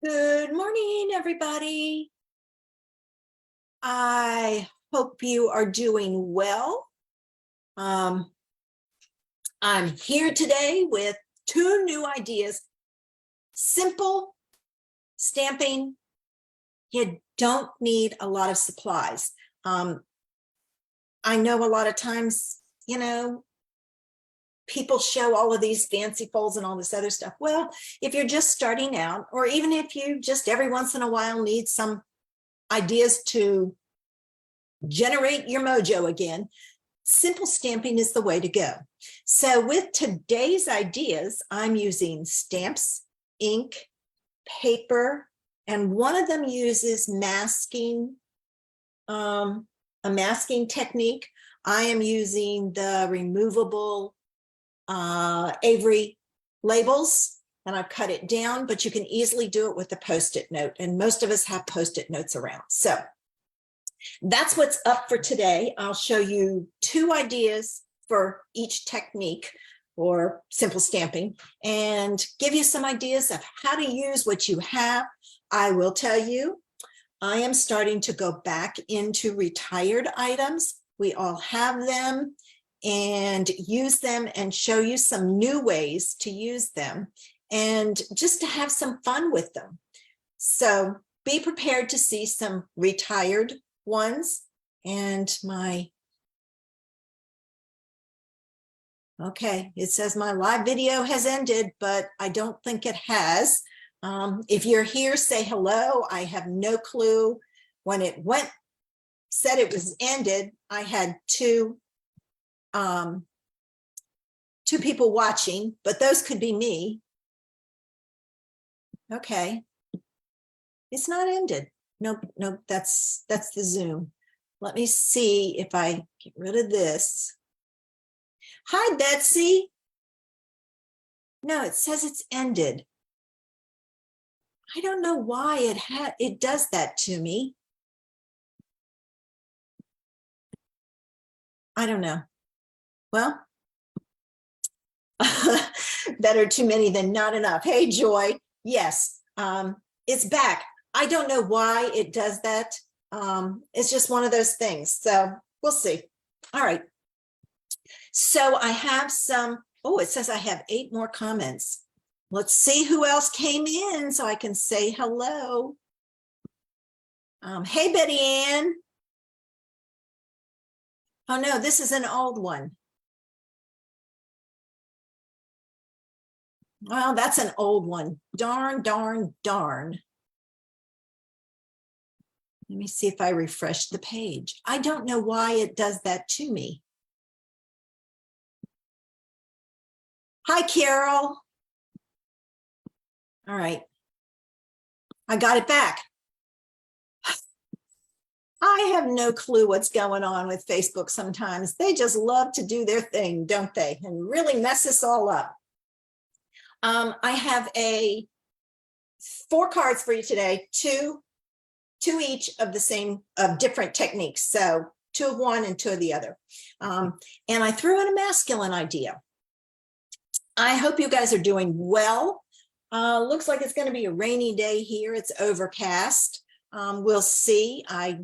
Good morning, everybody. I hope you are doing well. I'm here today with two new ideas. Simple stamping. You don't need a lot of supplies. I know a lot of times, people show all of these fancy folds and all this other stuff. Well, if you're just starting out, or even if you just every once in a while need some ideas to generate your mojo again, simple stamping is the way to go. So with today's ideas, I'm using stamps, ink, paper, and one of them uses masking, a masking technique. I am using the removable Avery labels, and I've cut it down, but you can easily do it with a Post-it note, and most of us have Post-it notes around. So that's what's up for today. I'll show you two ideas for each technique or simple stamping and give you some ideas of how to use what you have. I will tell you, I am starting to go back into retired items. We all have them, and use them and show you some new ways to use them and just to have some fun with them. So be prepared to see some retired ones. And okay, it says my live video has ended, but I don't think it has. If you're here, say hello. I have no clue. When it said it was ended, I had two people watching, but those could be me. Okay, it's not ended. Nope, that's the Zoom. Let me see if I get rid of this. Hi, Betsy. No, it says it's ended. I don't know why it does that to me. I don't know. Well, better too many than not enough. Hey, Joy. Yes, it's back. I don't know why it does that. It's just one of those things. So we'll see. All right. So I have it says I have 8 more comments. Let's see who else came in so I can say hello. Hey, Betty Ann. Oh, no, this is an old one. Well, that's an old one. Darn. Let me see if I refresh the page. I don't know why it does that to me. Hi, Carol. All right. I got it back. I have no clue what's going on with Facebook sometimes. They just love to do their thing, don't they? And really mess us all up. I have 4 cards for you today, two each of different techniques. So 2 of one and 2 of the other. And I threw in a masculine idea. I hope you guys are doing well. Looks like it's going to be a rainy day here. It's overcast. We'll see. I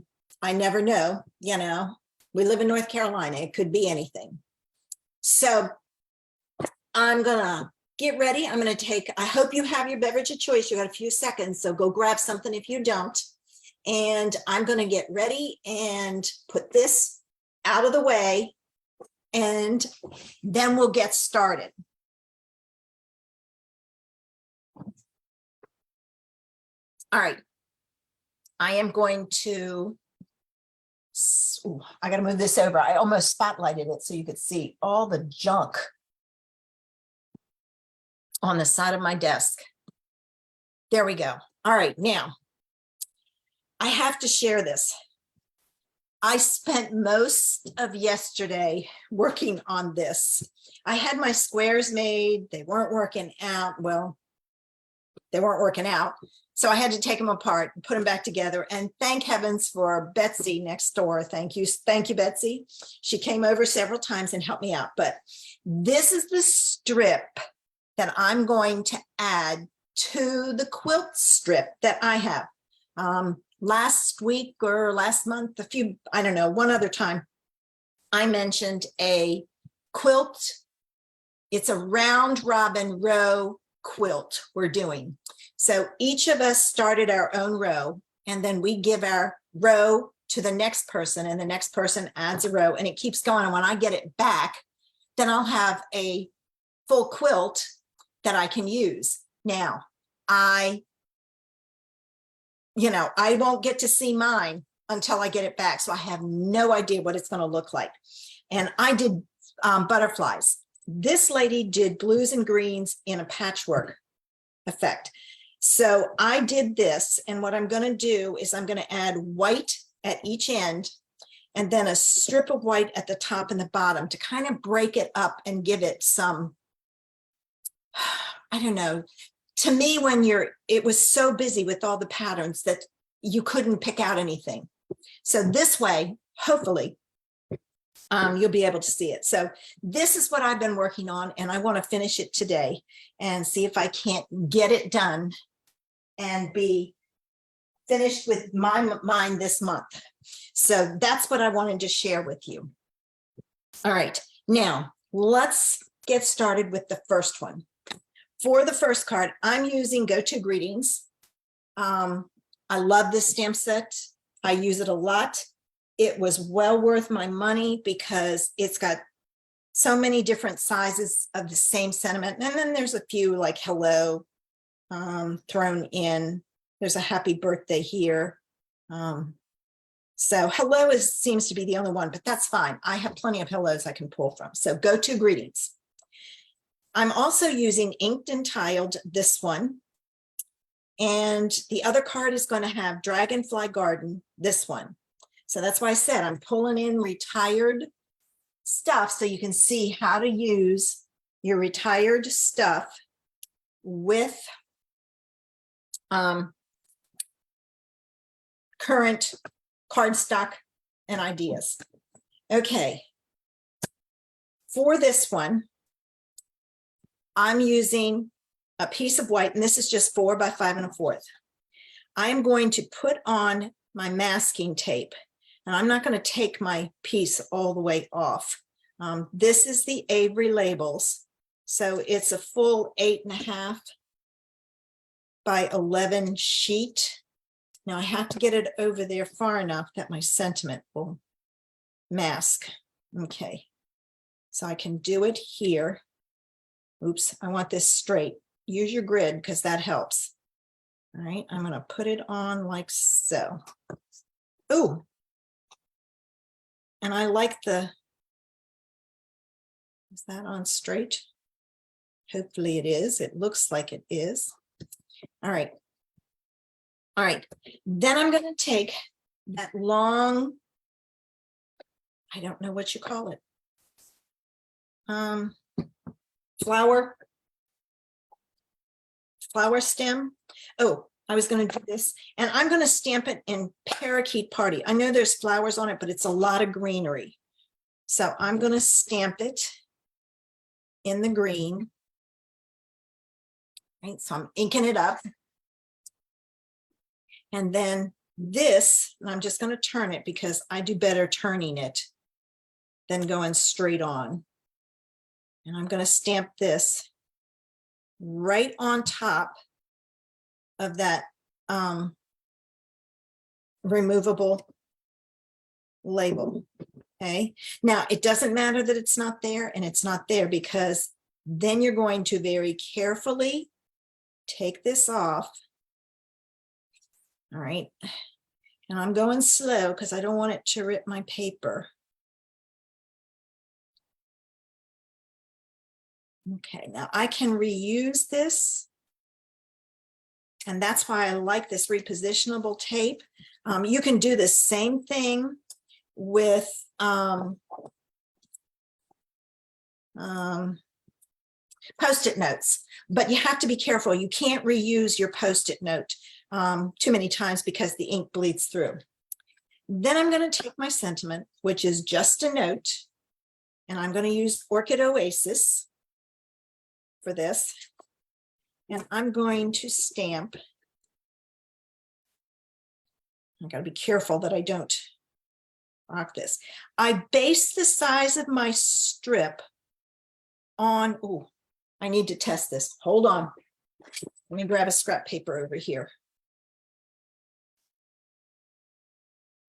never know, we live in North Carolina. It could be anything. So I'm going to get ready. I'm going to I hope you have your beverage of choice. You got a few seconds, so go grab something if you don't. And I'm going to get ready and put this out of the way, and then we'll get started. All right. I am going to, I got to move this over. I almost spotlighted it so you could see all the junk on the side of my desk. There we go. All right, now I have to share this. I spent most of yesterday working on this. I had my squares made. They weren't working out. Well, they weren't working out. So I had to take them apart and put them back together. And thank heavens for Betsy next door. Thank you, Betsy. She came over several times and helped me out. But this is the strip that I'm going to add to the quilt strip that I have. Last week or last month, I don't know, one other time, I mentioned a quilt. It's a round robin row quilt we're doing. So each of us started our own row, and then we give our row to the next person, and the next person adds a row, and it keeps going. And when I get it back, then I'll have a full quilt that I can use. Now, I won't get to see mine until I get it back. So I have no idea what it's going to look like. And I did butterflies. This lady did blues and greens in a patchwork effect. So I did this, and what I'm going to do is I'm going to add white at each end and then a strip of white at the top and the bottom to kind of break it up and give it some, I don't know. To me, it was so busy with all the patterns that you couldn't pick out anything. So this way, hopefully, you'll be able to see it. So this is what I've been working on, and I want to finish it today and see if I can't get it done and be finished with mine this month. So that's what I wanted to share with you. All right, now let's get started with the first one. For the first card, I'm using Go To Greetings. I love this stamp set. I use it a lot. It was well worth my money because it's got so many different sizes of the same sentiment. And then there's a few like hello thrown in. There's a happy birthday here. So hello seems to be the only one, but that's fine. I have plenty of hellos I can pull from. So Go To Greetings. I'm also using Inked and Tiled, this one. And the other card is going to have Dragonfly Garden, this one. So that's why I said I'm pulling in retired stuff so you can see how to use your retired stuff with current cardstock and ideas. Okay, for this one, I'm using a piece of white, and this is just 4 by 5 1/4. I am going to put on my masking tape, and I'm not going to take my piece all the way off. This is the Avery Labels, so it's a full 8.5 by 11 sheet. Now I have to get it over there far enough that my sentiment will mask. Okay, so I can do it here. Oops, I want this straight. Use your grid because that helps. All right, I'm going to put it on like so. Ooh, and I like is that on straight? Hopefully it is. It looks like it is. All right. All right, then I'm going to take that long, I don't know what you call it, flower stem. Oh, I was going to do this, and I'm going to stamp it in Parakeet Party. I know there's flowers on it, but it's a lot of greenery. So I'm going to stamp it in the green. Right, so I'm inking it up. And then this, and I'm just going to turn it because I do better turning it than going straight on. And I'm going to stamp this right on top of that removable label. Okay, now it doesn't matter that it's not there, and it's not there because then you're going to very carefully take this off. All right, and I'm going slow because I don't want it to rip my paper. Okay, now I can reuse this, and that's why I like this repositionable tape. You can do the same thing with Post-it notes, but you have to be careful. You can't reuse your Post-it note too many times because the ink bleeds through. Then I'm going to take my sentiment, which is just a note, and I'm going to use Orchid Oasis for this. And I'm going to stamp. I gotta be careful that I don't rock this. I base the size of my strip on, oh, I need to test this. Hold on. Let me grab a scrap paper over here.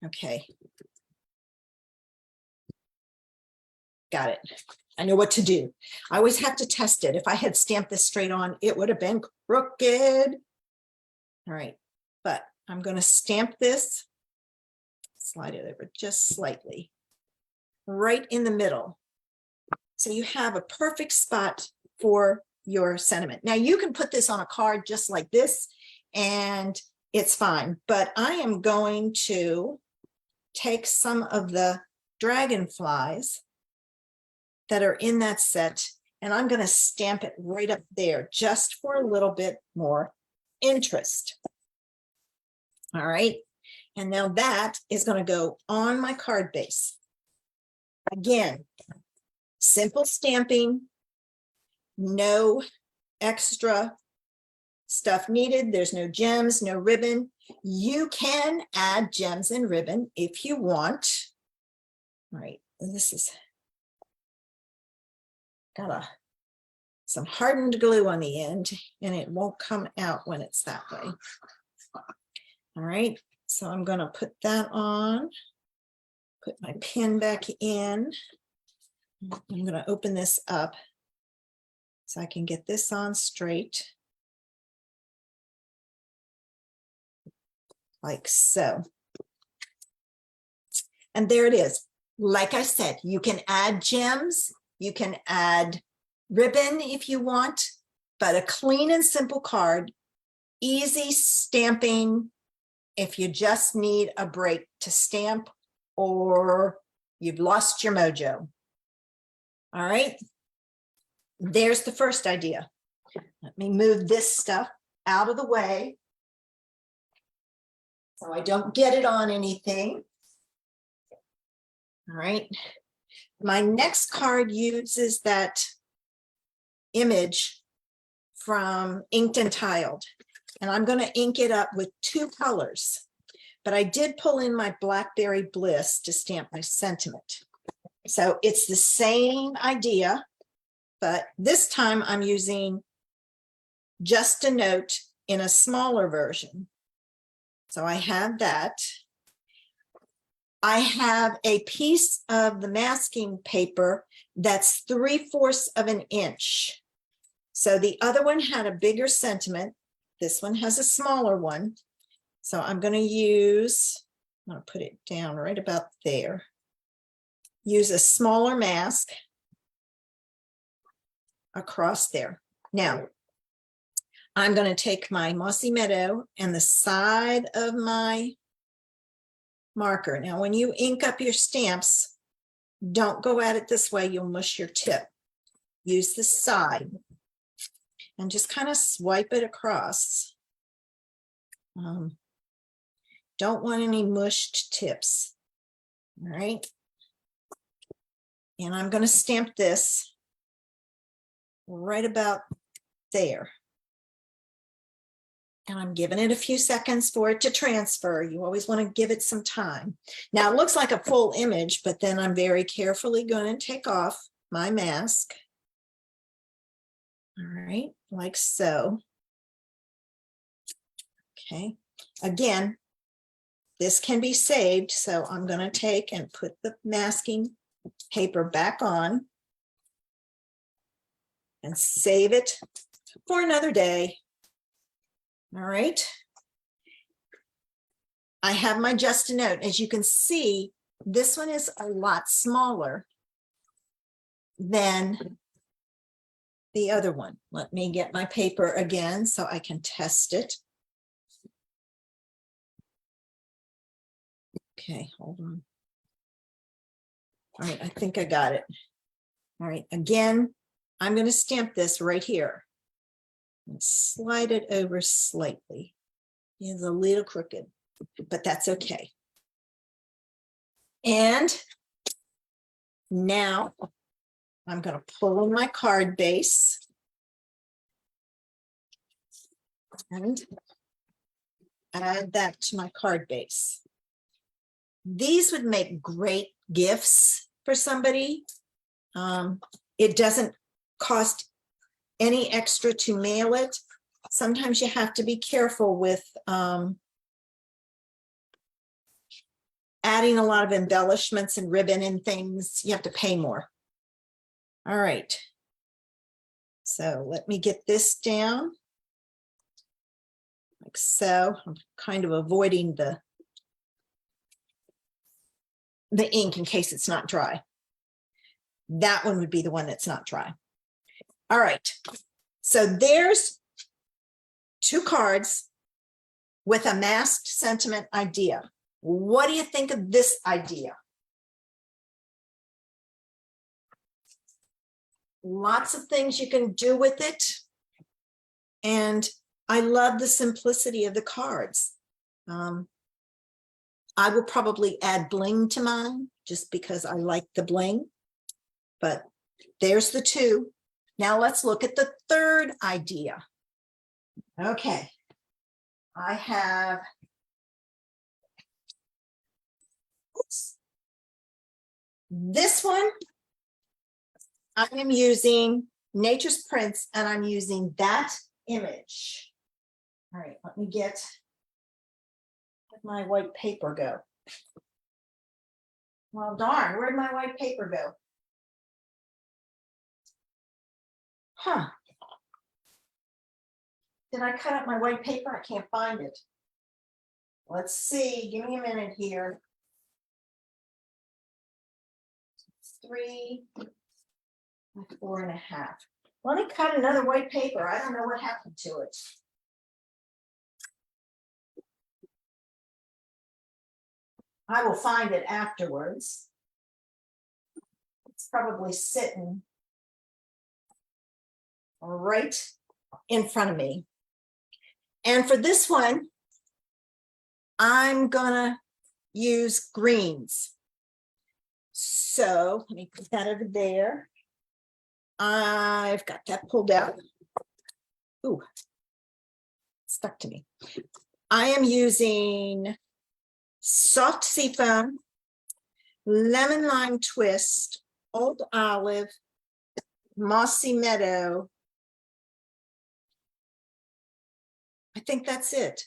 Okay. Got it. I know what to do. I always have to test it. If I had stamped this straight on, it would have been crooked. All right, but I'm going to stamp this, slide it over just slightly, right in the middle. So you have a perfect spot for your sentiment. Now you can put this on a card just like this and it's fine, but I am going to take some of the dragonflies that are in that set and I'm going to stamp it right up there just for a little bit more interest. All right, and now that is going to go on my card base. Again, simple stamping, no extra stuff needed. There's no gems, no ribbon. You can add gems and ribbon if you want. All right, this is got some hardened glue on the end and it won't come out when it's that way. All right, so I'm going to put that on, put my pin back in. I'm going to open this up so I can get this on straight. Like so. And there it is. Like I said, you can add gems, you can add ribbon if you want, but a clean and simple card, easy stamping if you just need a break to stamp or you've lost your mojo. All right, there's the first idea. Let me move this stuff out of the way so I don't get it on anything. All right, my next card uses that image from Inked and Tiled, and I'm going to ink it up with two colors, but I did pull in my Blackberry Bliss to stamp my sentiment. So it's the same idea, but this time I'm using Just a Note in a smaller version. So I have that. I have a piece of the masking paper that's 3/4 of an inch. So the other one had a bigger sentiment. This one has a smaller one. So I'm going to use, I'm going to put it down right about there. Use a smaller mask across there. Now, I'm going to take my Mossy Meadow and the side of my marker. Now, when you ink up your stamps, don't go at it this way. You'll mush your tip. Use the side and just kind of swipe it across. Don't want any mushed tips. All right. And I'm going to stamp this right about there. And I'm giving it a few seconds for it to transfer. You always want to give it some time. Now it looks like a full image, but then I'm very carefully going to take off my mask. All right, like so. Okay, again, this can be saved. So I'm going to take and put the masking paper back on and save it for another day. All right. I have my Just a Note. As you can see, this one is a lot smaller than the other one. Let me get my paper again so I can test it. Okay, hold on. All right, I think I got it. All right, again, I'm going to stamp this right here and slide it over slightly. It's a little crooked, but that's okay. And now I'm going to pull in my card base. and add that to my card base. These would make great gifts for somebody. It doesn't cost any extra to mail it. Sometimes you have to be careful with adding a lot of embellishments and ribbon and things. You have to pay more. All right. So let me get this down. Like so. I'm kind of avoiding the ink in case it's not dry. That one would be the one that's not dry. All right. So there's 2 cards with a masked sentiment idea. What do you think of this idea? Lots of things you can do with it. And I love the simplicity of the cards. I will probably add bling to mine just because I like the bling. But there's the 2. Now let's look at the 3rd idea. Okay. I have, oops. This one, I am using Nature's Prints, and I'm using that image. All right, let me get, where'd my white paper go? Well, darn, where'd my white paper go? Huh. Did I cut up my white paper? I can't find it. Let's see, give me a minute here. 3, 4.5. Let me cut another white paper. I don't know what happened to it. I will find it afterwards. It's probably sitting right in front of me. And for this one, I'm gonna use greens. So let me put that over there. I've got that pulled out. Ooh, stuck to me. I am using soft seafoam, lemon lime twist, old olive, mossy meadow. I think that's it.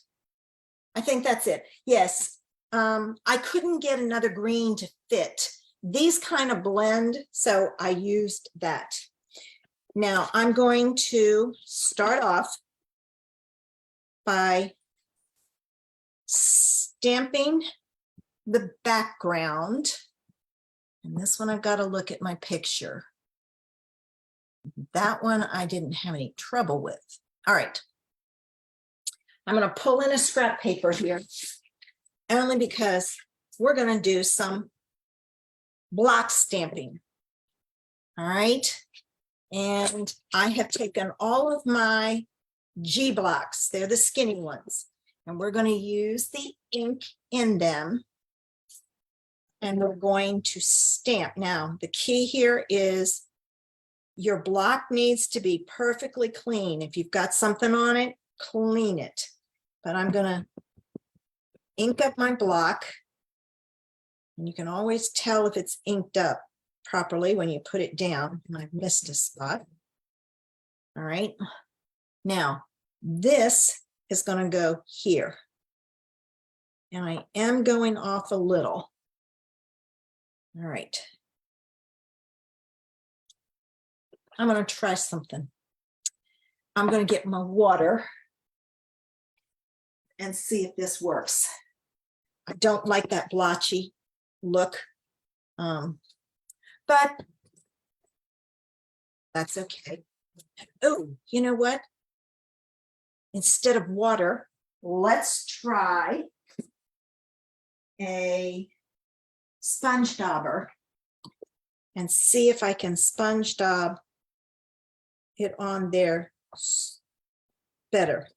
I think that's it. Yes. I couldn't get another green to fit. These kind of blend, so I used that. Now I'm going to start off by stamping the background. And this one I've got to look at my picture. That one I didn't have any trouble with. All right. I'm going to pull in a scrap paper here, only because we're going to do some block stamping. All right. And I have taken all of my G blocks. They're the skinny ones. And we're going to use the ink in them. And we're going to stamp. Now, the key here is your block needs to be perfectly clean. If you've got something on it, clean it. But I'm going to ink up my block. And you can always tell if it's inked up properly when you put it down. And I've missed a spot. All right. Now, this is going to go here. And I am going off a little. All right. I'm going to try something. I'm going to get my water and see if this works. I don't like that blotchy look, but that's okay. Oh, you know what? Instead of water, let's try a sponge dauber and see if I can sponge daub it on there better.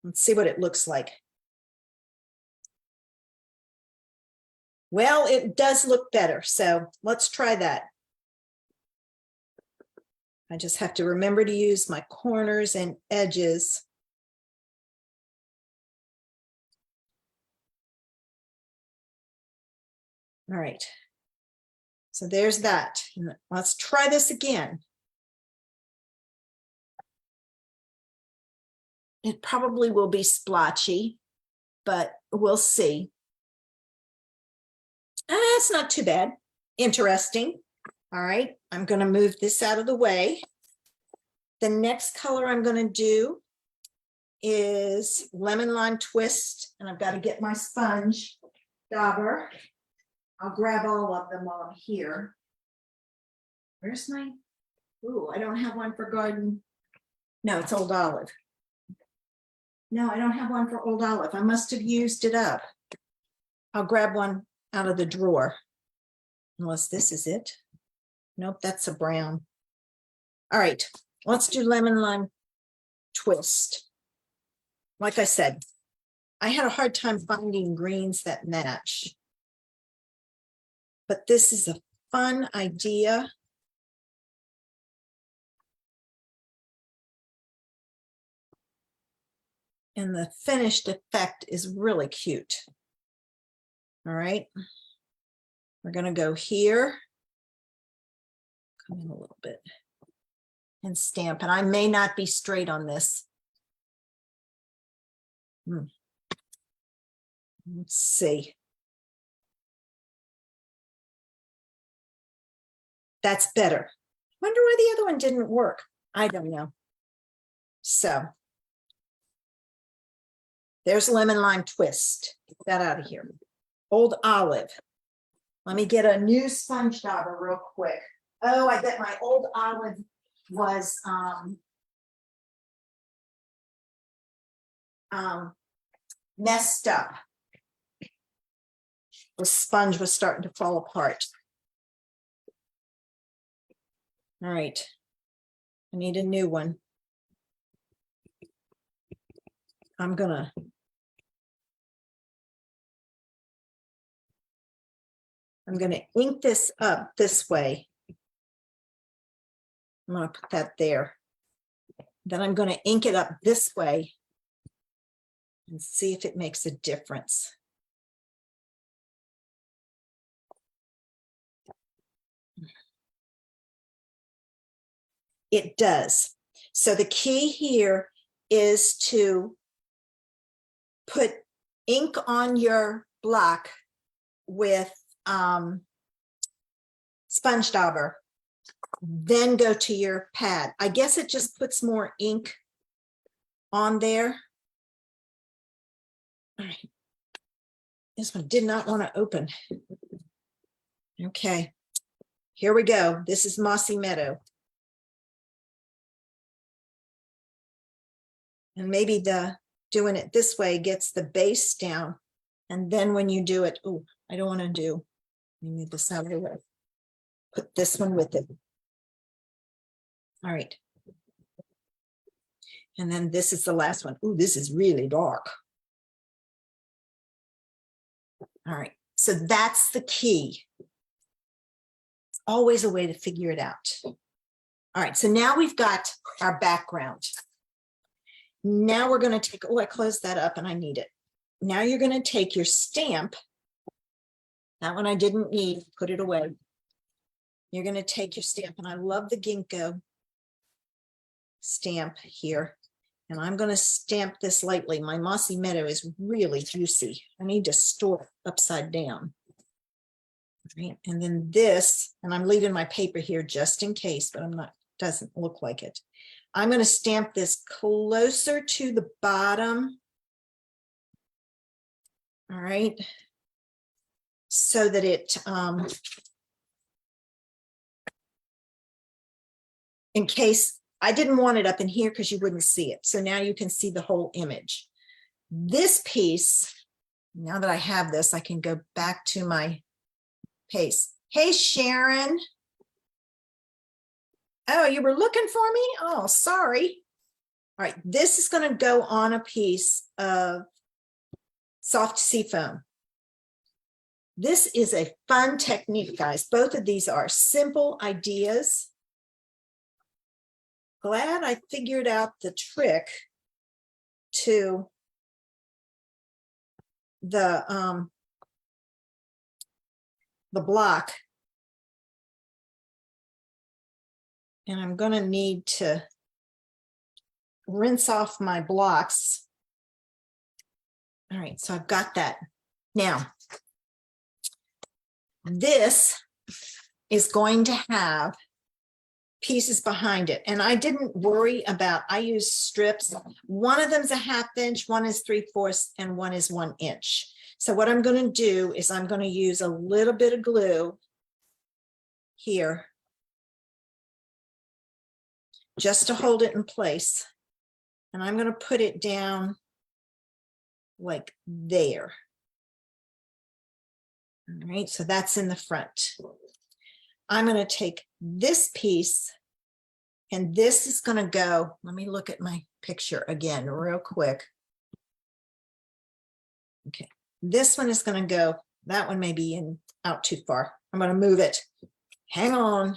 Let's see what it looks like. Well, it does look better, so let's try that. I just have to remember to use my corners and edges All right. So there's that. Let's try this again. It probably will be splotchy, but we'll see. It's not too bad. Interesting. All right, I'm going to move this out of the way. The next color I'm going to do is Lemon Lime Twist, and I've got to get my sponge dauber. I'll grab all of them while I'm here. Where's my, ooh, I don't have one for garden. No, it's Old Olive. No, I don't have one for Old Olive. I must have used it up. I'll grab one out of the drawer. Unless this is it. Nope, that's a brown. All right, let's do Lemon Lime Twist. Like I said, I had a hard time finding greens that match. But this is a fun idea. And the finished effect is really cute. All right. We're going to go here. Come in a little bit. And stamp. And I may not be straight on this. Let's see. That's better. Wonder why the other one didn't work. I don't know. So there's Lemon Lime Twist. Get that out of here. Old Olive. Let me get a new sponge dauber real quick. Oh, I bet my Old Olive was messed up. The sponge was starting to fall apart. All right. I need a new one. I'm gonna ink this up this way. I'm gonna put that there. Then I'm gonna ink it up this way and see if it makes a difference. It does. So the key here is to put ink on your block with sponge dauber, then go to your pad. I guess it just puts more ink on there. All right. This one did not want to open. Okay, here we go. This is Mossy Meadow. And maybe doing it this way gets the base down. And then when you do it, oh, I don't want to do, let me move this out of the way. Put this one with it. All right. And then this is the last one. Oh, this is really dark. All right, so that's the key. It's always a way to figure it out. All right, so now we've got our background. Now we're going to take, oh, I closed that up and I need it. Now you're going to take your stamp. That one I didn't need, put it away. You're going to take your stamp, and I love the Ginkgo stamp here. And I'm going to stamp this lightly. My Mossy Meadow is really juicy. I need to store it upside down. Right. And then this, and I'm leaving my paper here just in case, but I'm not, doesn't look like it. I'm going to stamp this closer to the bottom. All right. So that it, in case, I didn't want it up in here because you wouldn't see it. So now you can see the whole image. This piece, now that I have this, I can go back to my paste. Hey, Sharon. Oh, you were looking for me? Oh, sorry. All right, this is going to go on a piece of soft seafoam. This is a fun technique, guys. Both of these are simple ideas. Glad I figured out the trick to the the block. And I'm going to need to rinse off my blocks. All right, so I've got that. Now, this is going to have pieces behind it. And I didn't worry about, I use strips. One of them's a 1/2 inch, one is 3/4, and one is 1 inch. So what I'm going to do is I'm going to use a little bit of glue here just to hold it in place. And I'm going to put it down like there. All right, so that's in the front. I'm going to take this piece, and this is going to go, let me look at my picture again real quick. Okay, this one is going to go, that one may be out too far. I'm going to move it. Hang on.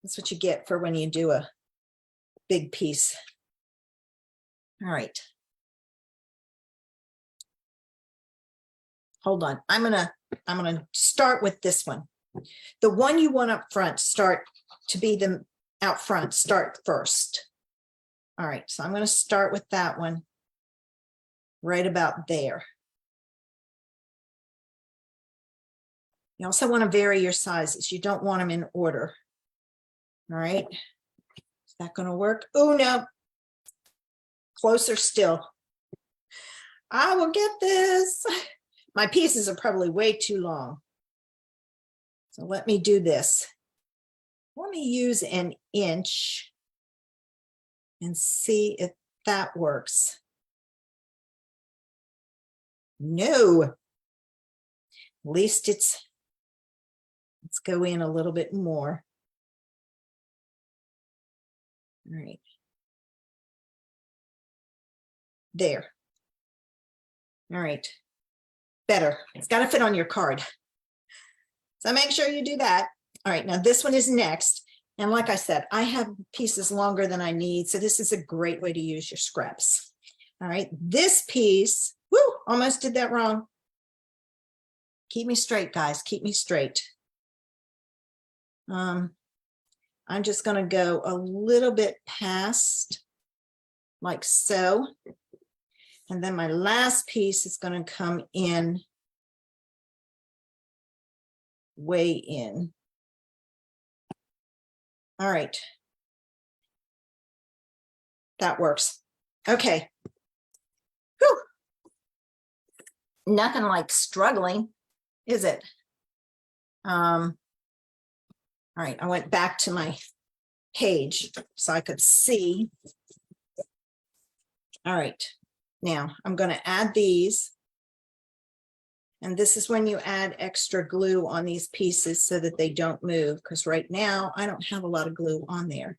That's what you get for when you do a big piece. All right. Hold on. I'm gonna start with this one. The one you want up front, start to be the out front, start first. All right, so I'm going to start with that one right about there. You also want to vary your sizes. You don't want them in order. All right, is that going to work? Oh, no. Closer still. I will get this. My pieces are probably way too long. So let me do this. Let me use 1 inch and see if that works. No. At least let's go in a little bit more. All right. There. All right. Better. It's got to fit on your card. So make sure you do that. All right, now this one is next. And like I said, I have pieces longer than I need. So this is a great way to use your scraps. All right, this piece, whoo, almost did that wrong. Keep me straight, guys, keep me straight. I'm just gonna go a little bit past, like so. And then my last piece is gonna come in, way in. All right. That works. Okay. Whew. Nothing like struggling, is it? All right, I went back to my page so I could see. All right, now I'm going to add these. And this is when you add extra glue on these pieces so that they don't move, because right now I don't have a lot of glue on there.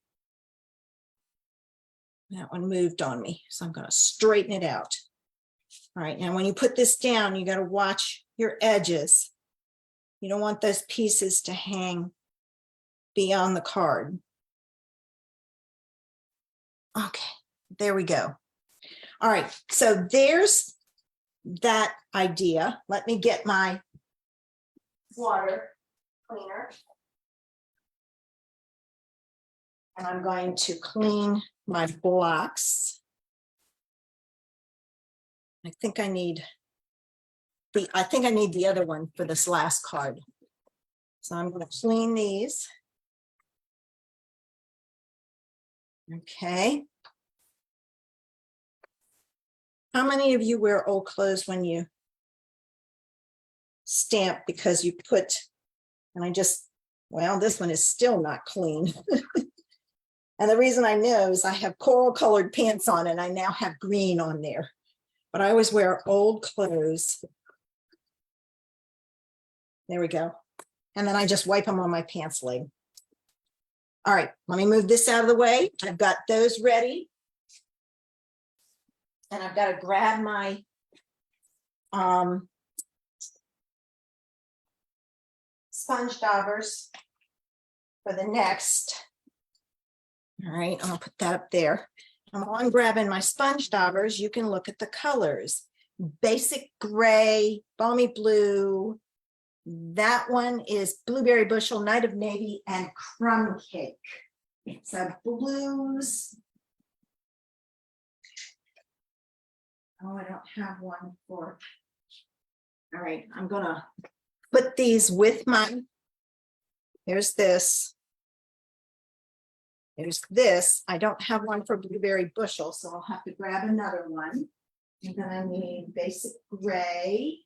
That one moved on me, so I'm going to straighten it out. All right, now when you put this down, you got to watch your edges. You don't want those pieces to hang beyond the card. Okay, there we go. All right, so there's that idea. Let me get my water cleaner. And I'm going to clean my blocks. I think I need the other one for this last card. So I'm going to clean these. Okay. How many of you wear old clothes when you stamp because you put, and well, this one is still not clean. And the reason I know is I have coral colored pants on and I now have green on there. But I always wear old clothes. There we go. And then I just wipe them on my pants leg. All right, let me move this out of the way. I've got those ready. And I've got to grab my sponge daubers for the next. All right, I'll put that up there. And while I'm grabbing my sponge daubers, you can look at the colors. Basic gray, balmy blue, That one is Blueberry Bushel, Night of Navy, and Crumb Cake. So blues. Oh, I don't have one for. All right, I'm gonna put these with my. There's this. There's this. I don't have one for Blueberry Bushel, so I'll have to grab another one. I'm gonna need basic gray.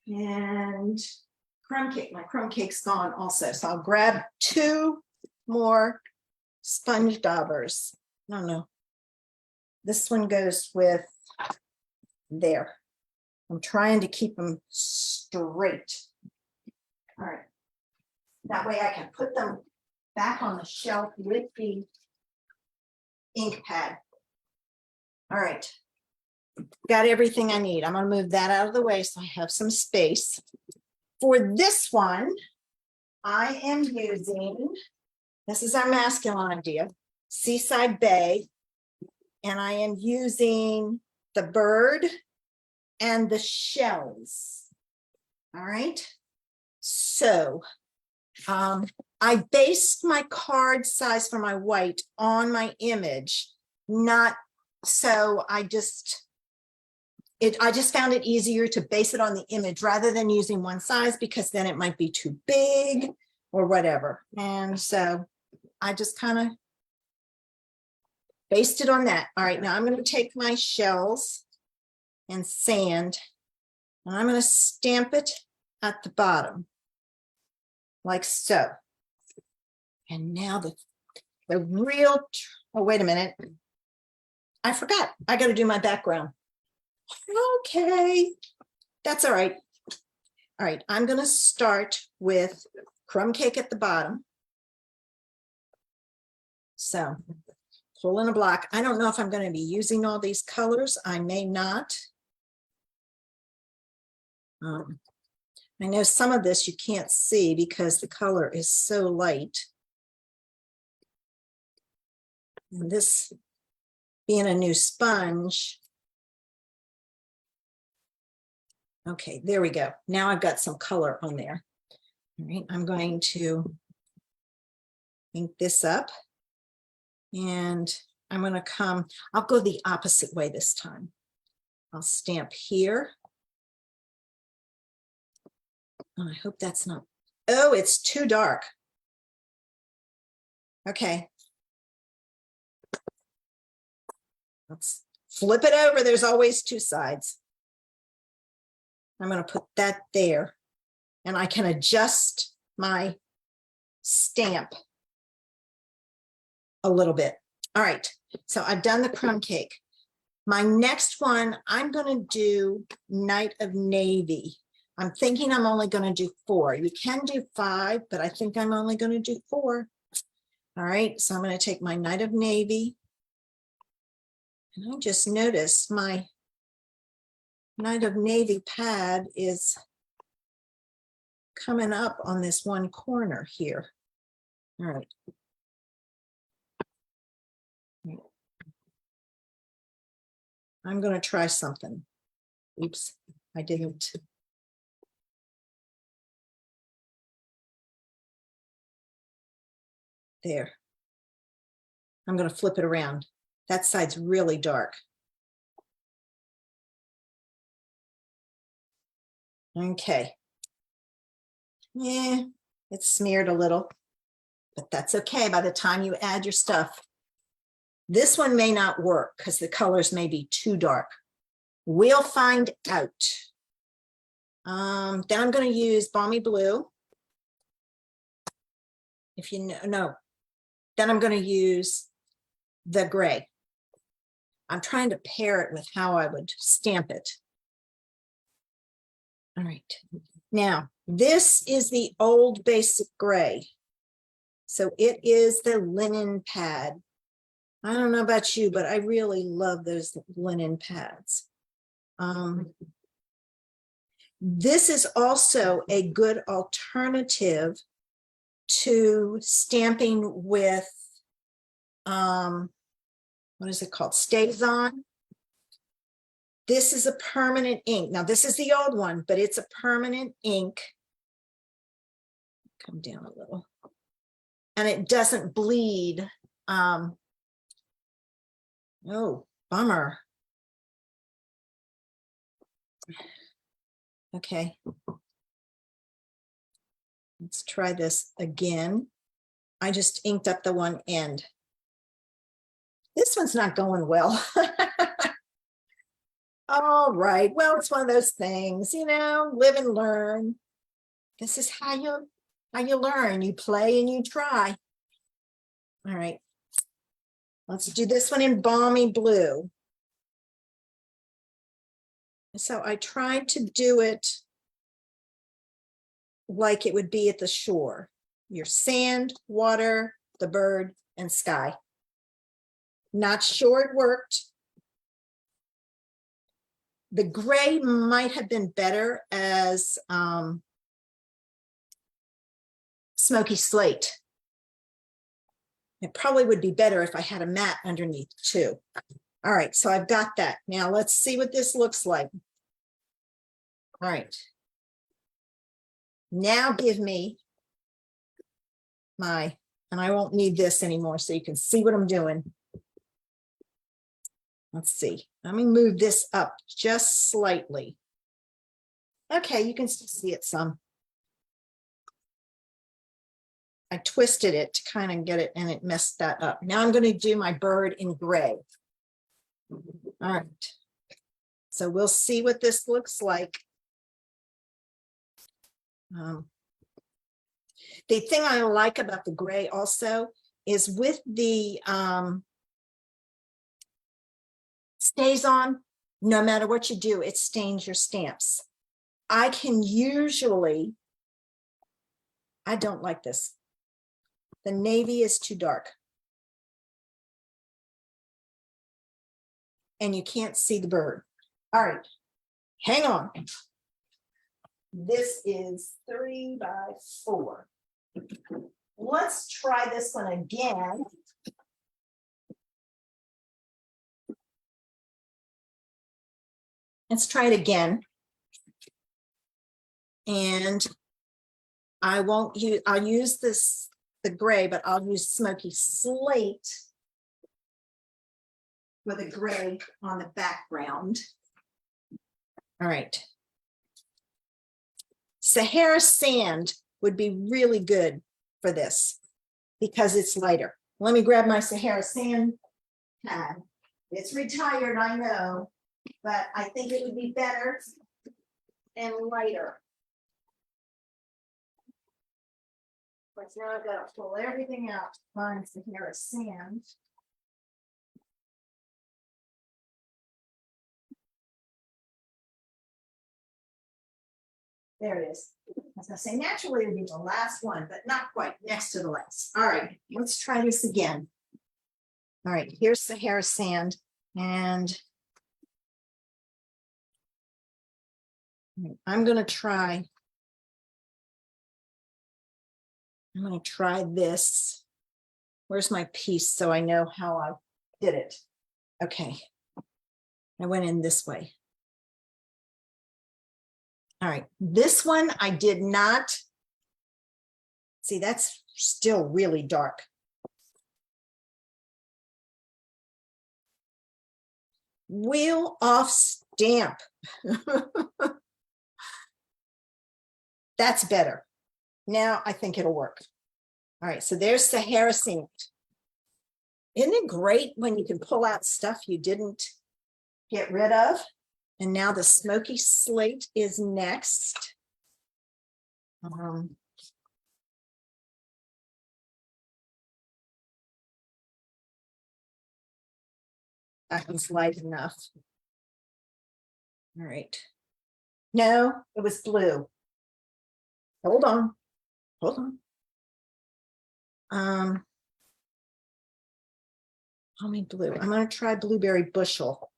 And crumb cake. My crumb cake's gone also. So I'll grab 2 more sponge daubers. No. This one goes with there. I'm trying to keep them straight. All right. That way I can put them back on the shelf with the ink pad. All right. Got everything I need. I'm going to move that out of the way so I have some space. For this one, I am using, this is our masculine idea, Seaside Bay, and I am using the bird and the shells. All right. So I based my card size for my white on my image, not so I just found it easier to base it on the image rather than using one size, because then it might be too big or whatever. And so I just kind of based it on that. All right, now I'm going to take my shells and sand, and I'm going to stamp it at the bottom like so. And now the real, oh, wait a minute. I forgot. I got to do my background. Okay, that's all right. All right, I'm going to start with crumb cake at the bottom. So pull in a block. I don't know if I'm going to be using all these colors. I may not. I know some of this you can't see because the color is so light. And this being a new sponge. Okay, there we go. Now I've got some color on there. All right, I'm going to ink this up. And I'm going to come, I'll go the opposite way this time. I'll stamp here. Oh, I hope that's not, oh, it's too dark. Okay. Let's flip it over. There's always 2 sides. I'm going to put that there, and I can adjust my stamp a little bit. All right, so I've done the crumb cake. My next one, I'm going to do Night of Navy. I'm thinking I'm only going to do 4. You can do 5, but I think I'm only going to do 4. All right, so I'm going to take my Night of Navy. And I just noticed my Night of Navy pad is coming up on this one corner here. All right. I'm going to try something. Oops, I didn't. There. I'm going to flip it around. That side's really dark. Okay. Yeah, it's smeared a little, but that's okay by the time you add your stuff. This one may not work because the colors may be too dark. We'll find out. Then I'm going to use Balmy Blue. If you know, no. Then I'm going to use the gray. I'm trying to pair it with how I would stamp it. All right. Now, this is the old basic gray. So it is the linen pad. I don't know about you, but I really love those linen pads. This is also a good alternative to stamping with, what is it called? StazOn. This is a permanent ink. Now, this is the old one, but it's a permanent ink. Come down a little. And it doesn't bleed. Oh, bummer. Okay. Let's try this again. I just inked up the one end. This one's not going well. All right. Well, it's one of those things, you know, live and learn. This is how you learn. You play and you try. All right. Let's do this one in balmy blue. So I tried to do it like it would be at the shore. Your sand, water, the bird, and sky. Not sure it worked. The gray might have been better as smoky slate. It probably would be better if I had a mat underneath too. All right, so I've got that. Now let's see what this looks like. All right. Now give me my, and I won't need this anymore so you can see what I'm doing. Let's see. Let me move this up just slightly. Okay, you can still see it some. I twisted it to kind of get it and it messed that up. Now I'm going to do my bird in gray. All right. So we'll see what this looks like. The thing I like about the gray also is with the stays on, no matter what you do, it stains your stamps. I can usually, I don't like this. The navy is too dark. And you can't see the bird. All right, hang on. This is 3 by 4. Let's try this one again. Let's try it again. And I won't use, I'll use this, the gray, but I'll use smoky slate with a gray on the background. All right. Sahara sand would be really good for this because it's lighter. Let me grab my Sahara sand pad. It's retired, I know, but I think it would be better and lighter. But now I've got to pull everything out to find Sahara sand. There it is. I was going to say, naturally, it would be the last one, but not quite next to the last. All right, let's try this again. All right, here's Sahara sand. And I'm going to try this. Where's my piece so I know how I did it? Okay, I went in this way. All right, this one I did not. See, that's still really dark. Wheel off stamp. That's better. Now I think it'll work. All right, so there's Sahara sand. Isn't it great when you can pull out stuff you didn't get rid of? And now the smoky slate is next. That was light enough. All right. No, it was blue. Hold on. Hold on. Tell me blue. I'm going to try blueberry bushel.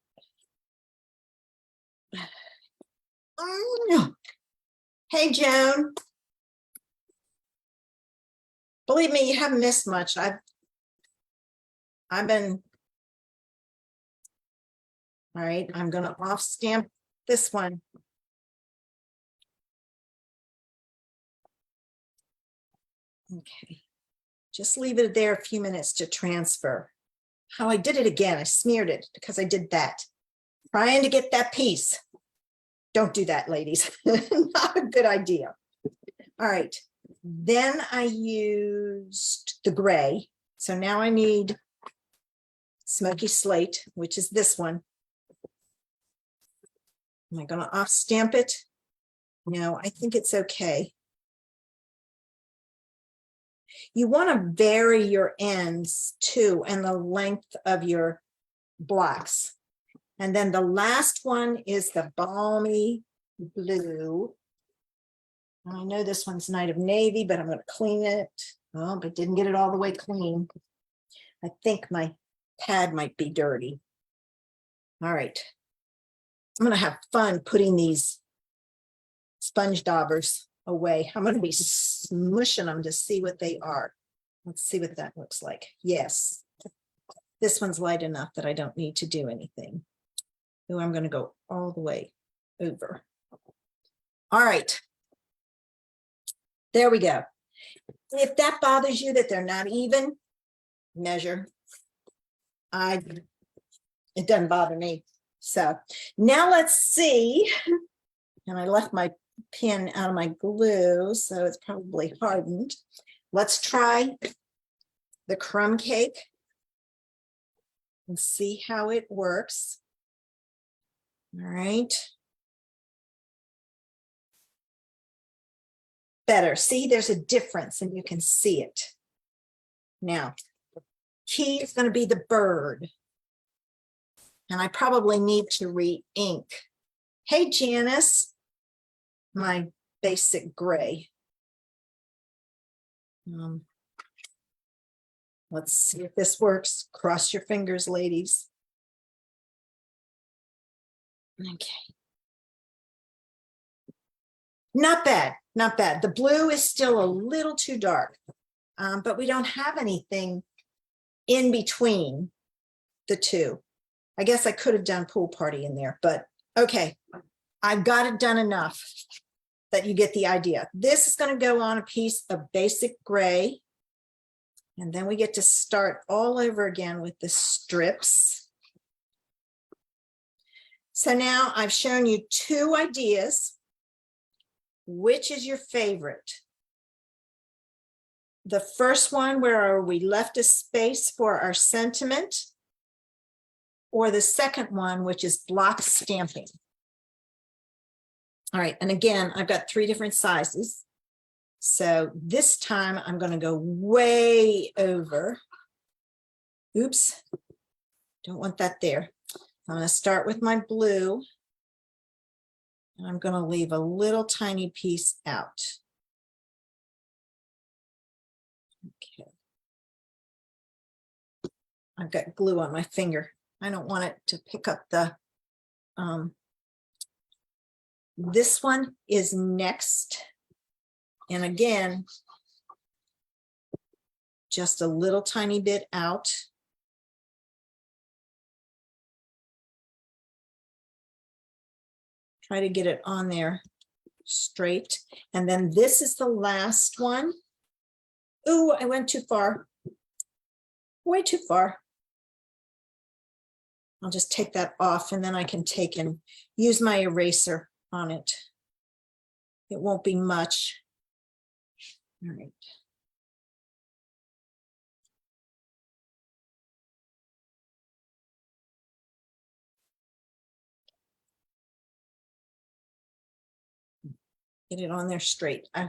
Hey, Joan. Believe me, you haven't missed much. I've been All right, I'm going to off stamp this one. Okay, just leave it there a few minutes to transfer. Oh, I did it again. I smeared it because I did that. Trying to get that piece. Don't do that, ladies. Not a good idea. All right, then I used the gray. So now I need Smoky Slate, which is this one. Am I going to off stamp it? No, I think it's okay. You want to vary your ends too and the length of your blocks. And then the last one is the Balmy Blue. I know this one's Night of Navy, but I'm going to clean it. Oh, but didn't get it all the way clean. I think my pad might be dirty. All right. I'm going to have fun putting these sponge daubers away. I'm going to be smushing them to see what they are. Let's see what that looks like. Yes. This one's light enough that I don't need to do anything. So I'm going to go all the way over. All right. There we go. If that bothers you that they're not even, measure. It doesn't bother me. So now let's see. And I left my pin out of my glue, so it's probably hardened. Let's try the crumb cake and see how it works. All right. Better. See, there's a difference and you can see it. Now, key is going to be the bird. And I probably need to re-ink. Hey, Janice, my basic gray. Let's see if this works. Cross your fingers, ladies. Okay. Not bad, not bad. The blue is still a little too dark, but we don't have anything in between the two. I guess I could have done pool party in there, but okay. I've got it done enough that you get the idea. This is going to go on a piece of basic gray. And then we get to start all over again with the strips. So now I've shown you two ideas. Which is your favorite? The first one where we left a space for our sentiment, or the second one, which is block stamping. All right, and again, I've got 3 different sizes. So this time I'm going to go way over. Oops, don't want that there. I'm going to start with my blue. And I'm going to leave a little tiny piece out. Okay. I've got glue on my finger. I don't want it to pick up the, this one is next. And again, just a little tiny bit out. Try to get it on there straight. And then this is the last one. Ooh, I went too far. Way too far. I'll just take that off and then I can take and use my eraser on it. It won't be much. All right. Get it on there straight. I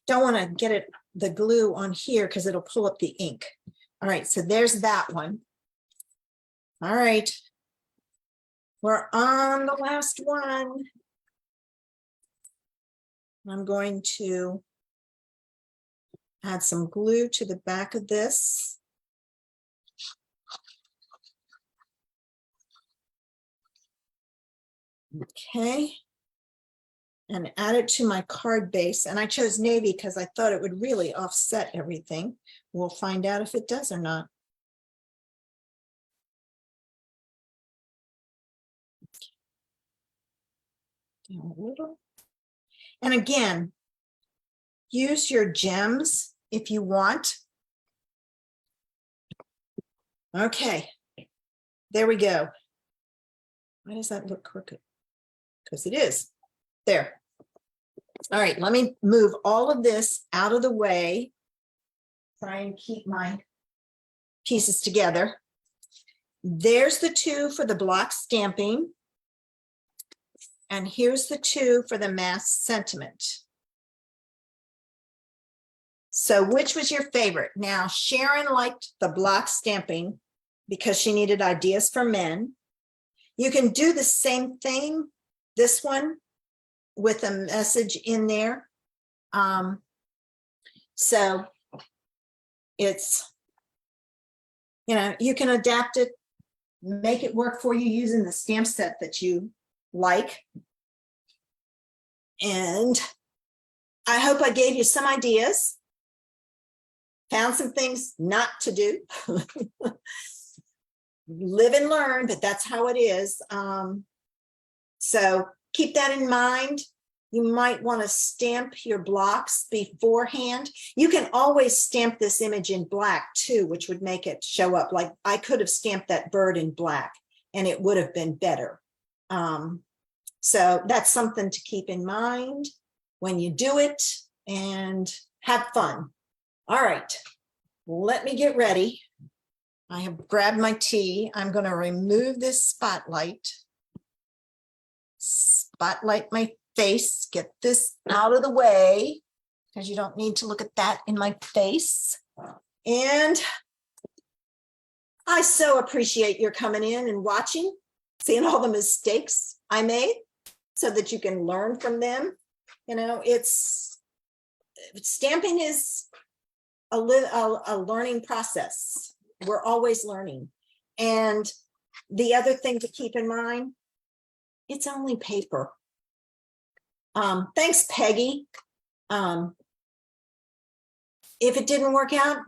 don't want to get it, the glue on here because it'll pull up the ink. All right, so there's that one. All right. We're on the last one. I'm going to add some glue to the back of this. Okay. And add it to my card base. And I chose navy because I thought it would really offset everything. We'll find out if it does or not. Down a little. And again, use your gems if you want. Okay, there we go. Why does that look crooked? Because it is. There. All right, let me move all of this out of the way. Try and keep my pieces together. There's the two for the block stamping. And here's the two for the mass sentiment. So which was your favorite? Now, Sharon liked the block stamping because she needed ideas for men. You can do the same thing, this one, with a message in there. So it's, you know, you can adapt it, make it work for you using the stamp set that you like. And I hope I gave you some ideas, found some things not to do. Live and learn, but that's how it is. So keep that in mind. You might want to stamp your blocks beforehand. You can always stamp this image in black too, which would make it show up. Like I could have stamped that bird in black and it would have been better. So that's something to keep in mind when you do it, and have fun. All right, let me get ready. I have grabbed my tea. I'm going to remove this spotlight my face, get this out of the way because you don't need to look at that in my face. And I so appreciate your coming in and watching, seeing all the mistakes I made so that you can learn from them. You know, stamping is a learning process. We're always learning. And the other thing to keep in mind, it's only paper. Thanks, Peggy. If it didn't work out,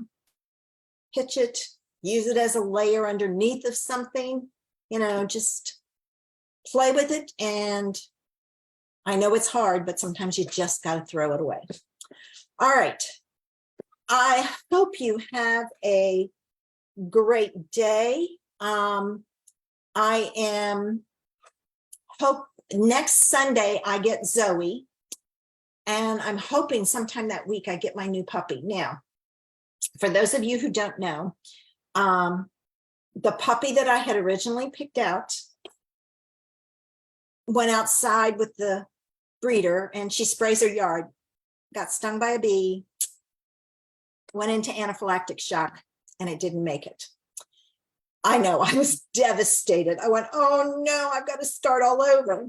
pitch it, use it as a layer underneath of something, you know, just play with it. And I know it's hard, but sometimes you just got to throw it away. All right. I hope you have a great day. Hope next Sunday I get Zoe, and I'm hoping sometime that week I get my new puppy. Now, for those of you who don't know, the puppy that I had originally picked out went outside with the breeder and she sprays her yard, got stung by a bee, went into anaphylactic shock, and it didn't make it. I know, I was devastated. I went, oh no, I've got to start all over.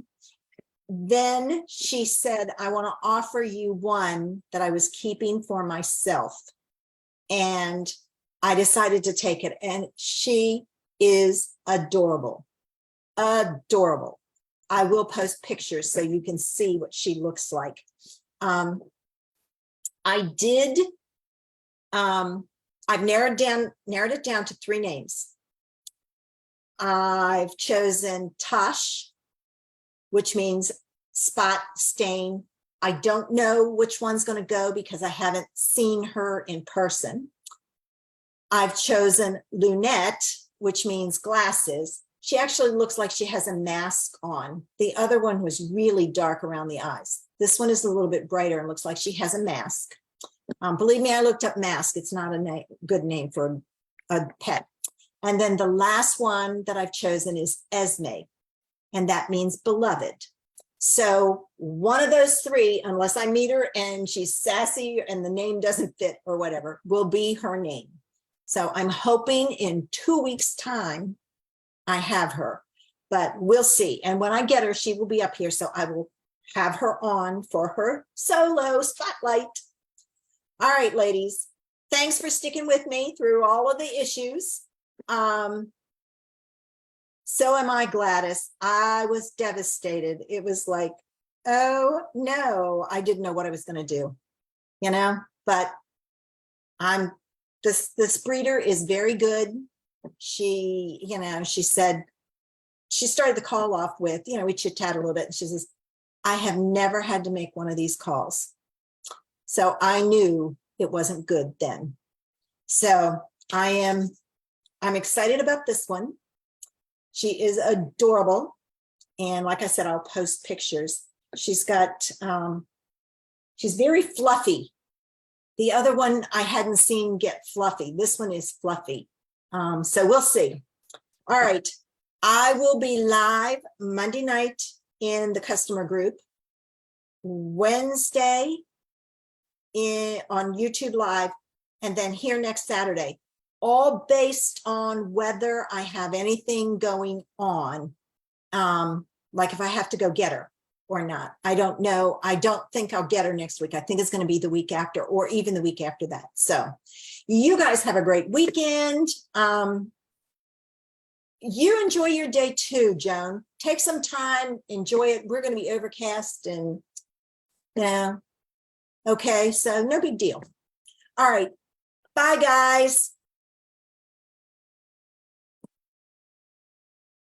Then she said, I want to offer you one that I was keeping for myself. And I decided to take it. And she is adorable, adorable. I will post pictures so you can see what she looks like. I've narrowed it down to 3 names. I've chosen Tosh, which means spot stain. I don't know which one's going to go because I haven't seen her in person. I've chosen Lunette, which means glasses. She actually looks like she has a mask on. The other one was really dark around the eyes. This one is a little bit brighter and looks like she has a mask. Believe me, I looked up mask. It's not a good name for a pet. And then the last one that I've chosen is Esme, and that means beloved. So one of those 3, unless I meet her and she's sassy and the name doesn't fit or whatever, will be her name. So I'm hoping in 2 weeks' time, I have her, but we'll see. And when I get her, she will be up here. So I will have her on for her solo spotlight. All right, ladies, thanks for sticking with me through all of the issues. So am I, Gladys. I was devastated. It was like, oh no, I didn't know what I was going to do, you know, but this breeder is very good. She, you know, she said, she started the call off with, you know, we chit chat a little bit and she says, I have never had to make one of these calls. So I knew it wasn't good then. So I'm excited about this one. She is adorable. And like I said, I'll post pictures. She's got, she's very fluffy. The other one I hadn't seen get fluffy. This one is fluffy. So we'll see. All right. I will be live Monday night in the customer group, Wednesday on YouTube Live, and then here next Saturday, all based on whether I have anything going on, like if I have to go get her or not. I don't know. I don't think I'll get her next week. I think it's going to be the week after, or even the week after that. So you guys have a great weekend. You enjoy your day too, Joan. Take some time, enjoy it. We're going to be overcast and yeah. Okay, so no big deal. All right. Bye, guys.